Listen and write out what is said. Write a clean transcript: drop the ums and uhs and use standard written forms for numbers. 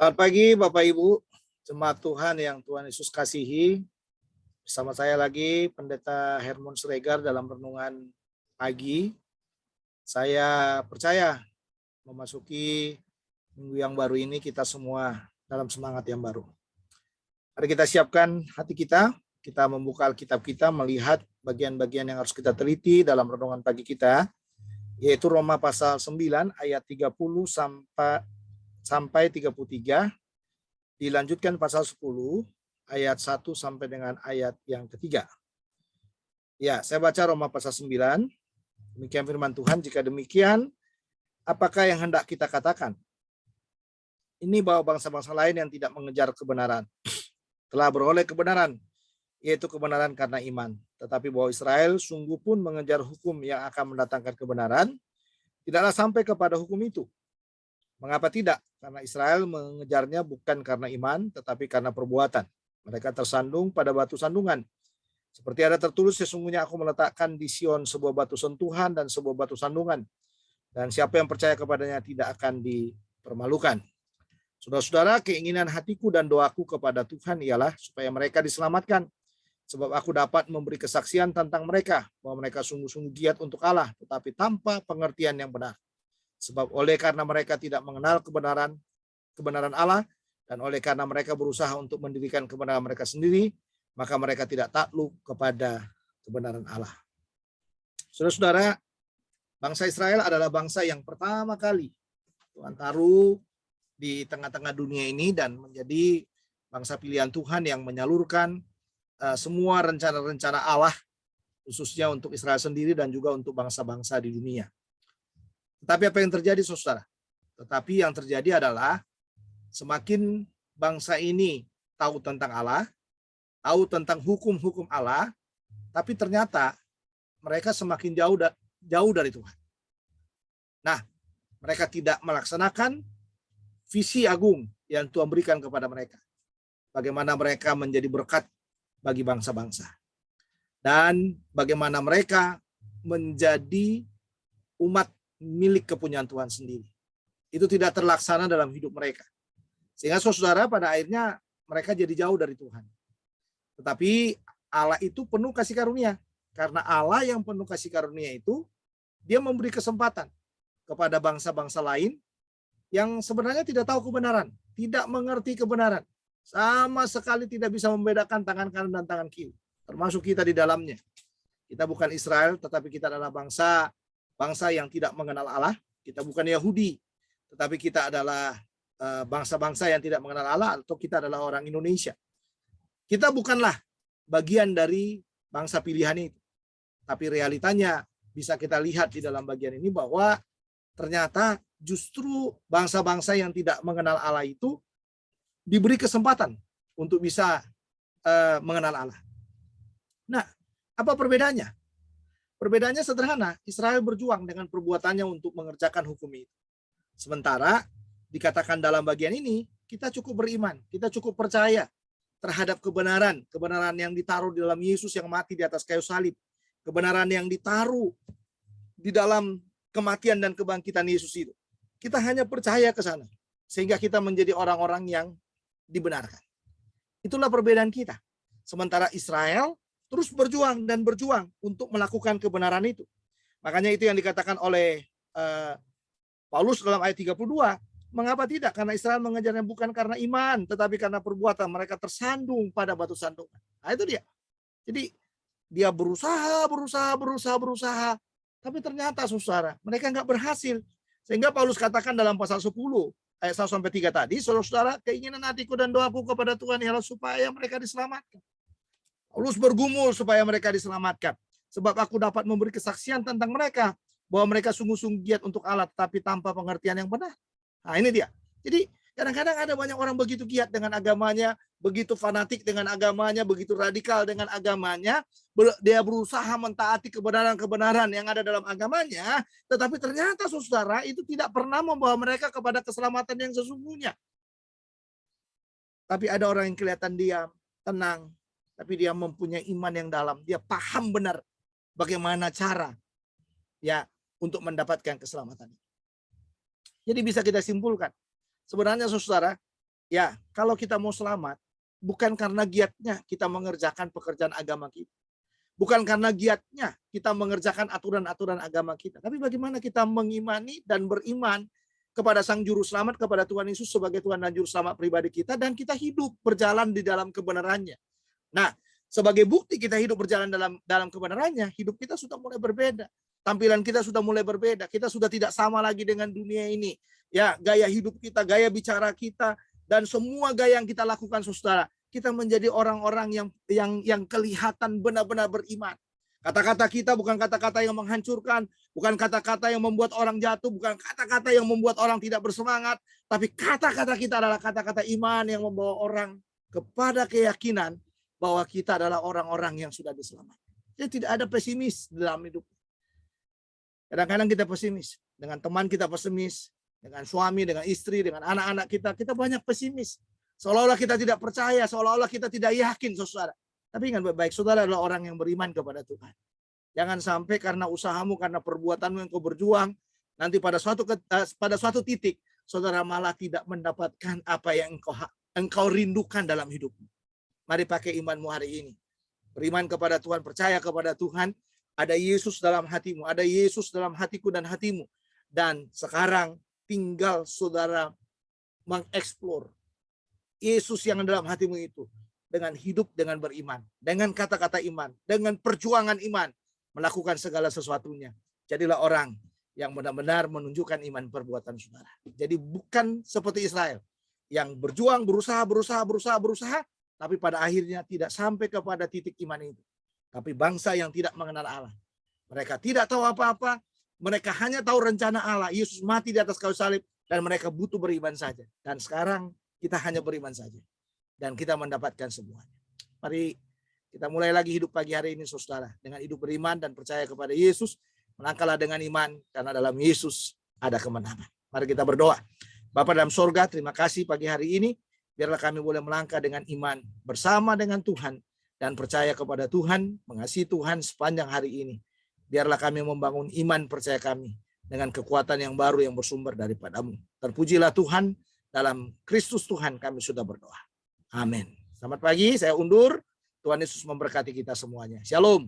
Selamat pagi Bapak Ibu, jemaat Tuhan yang Tuhan Yesus kasihi. Bersama saya lagi Pendeta Hermon Sregar dalam renungan pagi. Saya percaya memasuki minggu yang baru ini kita semua dalam semangat yang baru. Mari kita siapkan hati kita membuka Alkitab kita, melihat bagian-bagian yang harus kita teliti dalam renungan pagi kita, yaitu Roma pasal 9 ayat 30 sampai 33, dilanjutkan pasal 10 ayat 1 sampai dengan ayat yang ketiga. Ya, saya baca Roma pasal 9. Demikian firman Tuhan. Jika demikian, apakah yang hendak kita katakan? Ini bahwa bangsa-bangsa lain yang tidak mengejar kebenaran telah beroleh kebenaran, yaitu kebenaran karena iman. Tetapi bahwa Israel sungguh pun mengejar hukum yang akan mendatangkan kebenaran, tidaklah sampai kepada hukum itu. Mengapa tidak? Karena Israel mengejarnya bukan karena iman, tetapi karena perbuatan. Mereka tersandung pada batu sandungan. Seperti ada tertulis, sesungguhnya aku meletakkan di Sion sebuah batu sentuhan dan sebuah batu sandungan. Dan siapa yang percaya kepadanya tidak akan dipermalukan. Saudara-saudara, keinginan hatiku dan doaku kepada Tuhan ialah supaya mereka diselamatkan. Sebab aku dapat memberi kesaksian tentang mereka, bahwa mereka sungguh-sungguh giat untuk Allah, tetapi tanpa pengertian yang benar. Sebab oleh karena mereka tidak mengenal kebenaran Allah, dan oleh karena mereka berusaha untuk mendirikan kebenaran mereka sendiri, maka mereka tidak takluk kepada kebenaran Allah. Saudara-saudara, bangsa Israel adalah bangsa yang pertama kali Tuhan taruh di tengah-tengah dunia ini dan menjadi bangsa pilihan Tuhan yang menyalurkan semua rencana-rencana Allah, khususnya untuk Israel sendiri dan juga untuk bangsa-bangsa di dunia. Tetapi apa yang terjadi, saudara? Tetapi yang terjadi adalah semakin bangsa ini tahu tentang Allah, tahu tentang hukum-hukum Allah, tapi ternyata mereka semakin jauh dari Tuhan. Nah, mereka tidak melaksanakan visi agung yang Tuhan berikan kepada mereka. Bagaimana mereka menjadi berkat bagi bangsa-bangsa. Dan bagaimana mereka menjadi umat milik kepunyaan Tuhan sendiri. Itu tidak terlaksana dalam hidup mereka. Sehingga saudara pada akhirnya mereka jadi jauh dari Tuhan. Tetapi Allah itu penuh kasih karunia. Karena Allah yang penuh kasih karunia itu, dia memberi kesempatan kepada bangsa-bangsa lain yang sebenarnya tidak tahu kebenaran, tidak mengerti kebenaran. Sama sekali tidak bisa membedakan tangan kanan dan tangan kiri. Termasuk kita di dalamnya. Kita bukan Israel, tetapi kita adalah bangsa yang tidak mengenal Allah. Kita bukan Yahudi, tetapi kita adalah bangsa-bangsa yang tidak mengenal Allah, atau kita adalah orang Indonesia. Kita bukanlah bagian dari bangsa pilihan itu. Tapi realitanya bisa kita lihat di dalam bagian ini bahwa ternyata justru bangsa-bangsa yang tidak mengenal Allah itu diberi kesempatan untuk bisa mengenal Allah. Nah, apa perbedaannya? Perbedaannya sederhana, Israel berjuang dengan perbuatannya untuk mengerjakan hukum itu. Sementara dikatakan dalam bagian ini, kita cukup beriman, kita cukup percaya terhadap kebenaran yang ditaruh di dalam Yesus yang mati di atas kayu salib. Kebenaran yang ditaruh di dalam kematian dan kebangkitan Yesus itu. Kita hanya percaya ke sana, sehingga kita menjadi orang-orang yang dibenarkan. Itulah perbedaan kita. Sementara Israel terus berjuang untuk melakukan kebenaran itu. Makanya itu yang dikatakan oleh Paulus dalam ayat 32. Mengapa tidak? Karena Israel mengejarnya bukan karena iman, tetapi karena perbuatan. Mereka tersandung pada batu sandungan. Nah, itu dia. Jadi dia berusaha. Tapi ternyata saudara, mereka nggak berhasil. Sehingga Paulus katakan dalam pasal 10, ayat 1-3 tadi, saudara, keinginan hatiku dan doaku kepada Tuhan ialah supaya mereka diselamatkan. Paulus bergumul supaya mereka diselamatkan. Sebab aku dapat memberi kesaksian tentang mereka, bahwa mereka sungguh-sungguh giat untuk Allah, tetapi tanpa pengertian yang benar. Nah, ini dia. Jadi kadang-kadang ada banyak orang begitu giat dengan agamanya, begitu fanatik dengan agamanya, begitu radikal dengan agamanya, dia berusaha mentaati kebenaran-kebenaran yang ada dalam agamanya, tetapi ternyata saudara itu tidak pernah membawa mereka kepada keselamatan yang sesungguhnya. Tapi ada orang yang kelihatan diam, tenang, tapi dia mempunyai iman yang dalam, dia paham benar bagaimana cara ya untuk mendapatkan keselamatan. Jadi bisa kita simpulkan, sebenarnya saudara, Ya, kalau kita mau selamat, bukan karena giatnya kita mengerjakan pekerjaan agama kita. Bukan karena giatnya kita mengerjakan aturan-aturan agama kita. Tapi bagaimana kita mengimani dan beriman kepada Sang Juru Selamat, kepada Tuhan Yesus sebagai Tuhan dan Juru Selamat pribadi kita, dan kita hidup berjalan di dalam kebenarannya. Nah, sebagai bukti kita hidup berjalan dalam kebenarannya, hidup kita sudah mulai berbeda. Tampilan kita sudah mulai berbeda. Kita sudah tidak sama lagi dengan dunia ini. Ya, gaya hidup kita, gaya bicara kita, dan semua gaya yang kita lakukan, saudara, kita menjadi orang-orang yang kelihatan benar-benar beriman. Kata-kata kita bukan kata-kata yang menghancurkan, bukan kata-kata yang membuat orang jatuh, bukan kata-kata yang membuat orang tidak bersemangat, tapi kata-kata kita adalah kata-kata iman yang membawa orang kepada keyakinan bahwa kita adalah orang-orang yang sudah diselamatkan. Jadi tidak ada pesimis dalam hidup. Kadang-kadang kita pesimis, dengan teman kita pesimis, dengan suami, dengan istri, dengan anak-anak kita banyak pesimis. Seolah-olah kita tidak percaya, seolah-olah kita tidak yakin, saudara. Tapi ingat baik-baik, saudara adalah orang yang beriman kepada Tuhan. Jangan sampai karena usahamu, karena perbuatanmu yang kau berjuang, nanti pada suatu titik, saudara malah tidak mendapatkan apa yang engkau rindukan dalam hidupmu. Mari pakai imanmu hari ini. Beriman kepada Tuhan, percaya kepada Tuhan. Ada Yesus dalam hatimu, ada Yesus dalam hatiku dan hatimu. Dan sekarang tinggal saudara mengeksplor Yesus yang dalam hatimu itu dengan hidup, dengan beriman, dengan kata-kata iman, dengan perjuangan iman, melakukan segala sesuatunya. Jadilah orang yang benar-benar menunjukkan iman perbuatan saudara. Jadi bukan seperti Israel yang berjuang, berusaha, tapi pada akhirnya tidak sampai kepada titik iman itu. Tapi bangsa yang tidak mengenal Allah. Mereka tidak tahu apa-apa, mereka hanya tahu rencana Allah. Yesus mati di atas kayu salib dan mereka butuh beriman saja. Dan sekarang kita hanya beriman saja. Dan kita mendapatkan semuanya. Mari kita mulai lagi hidup pagi hari ini, saudara. Dengan hidup beriman dan percaya kepada Yesus. Melangkahlah dengan iman. Karena dalam Yesus ada kemenangan. Mari kita berdoa. Bapa dalam sorga, terima kasih pagi hari ini. Biarlah kami boleh melangkah dengan iman. Bersama dengan Tuhan. Dan percaya kepada Tuhan. Mengasihi Tuhan sepanjang hari ini. Biarlah kami membangun iman percaya kami. Dengan kekuatan yang baru yang bersumber daripadamu. Terpujilah Tuhan. Dalam Kristus Tuhan kami sudah berdoa. Amin. Selamat pagi, saya undur. Tuhan Yesus memberkati kita semuanya. Shalom.